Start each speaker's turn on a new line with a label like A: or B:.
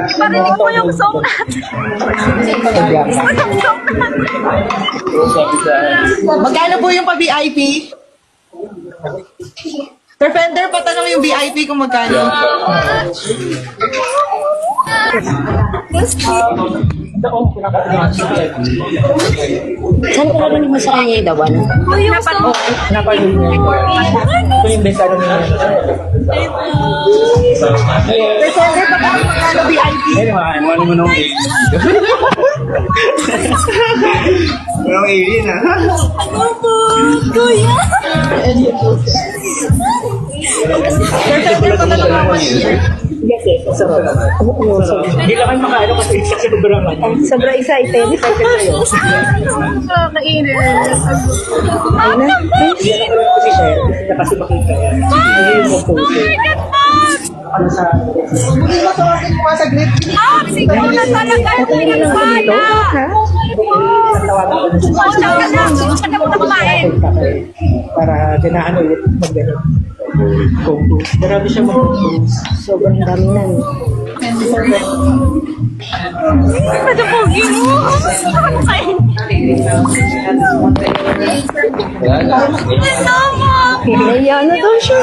A: Iparinig mo yung song natin. Yung song natin.
B: Magkano po yung pa-VIP? Sir Fender, patanong yung VIP kung magkano.
C: Saan ko narinig mo sa kanya idawan?
A: Yung song.
D: Ito yung best ano nila.
B: Sir Fender, patanong magkano VIP?
D: Ano mo nung Walang alien ah.
A: Ano po, kuya?
B: Sir Fender, patanong mo
D: Hindi lang kayo makaano kasi isa sa sobrang ano.
C: Sobrang excited.
A: Kakainin.
C: Ay na.
D: Hindi lang kayo kasi share. Hindi kasi makita yan. Hindi yung
A: Oh my God, Bob!
D: ano sa...
B: Hindi mo tawagin mo saglit.
A: Siguro na talaga yung nagpala.
D: Tawagan ko na sa
A: Oo, talaga lang. Gusto na kumain.
D: para ganahan ulit mag-gano'n. Combo. Marami siya mag-combo.
C: Sobrang dami na.
A: Madapogi mo. Kain. Ano mo?
C: Ayan na daw siya.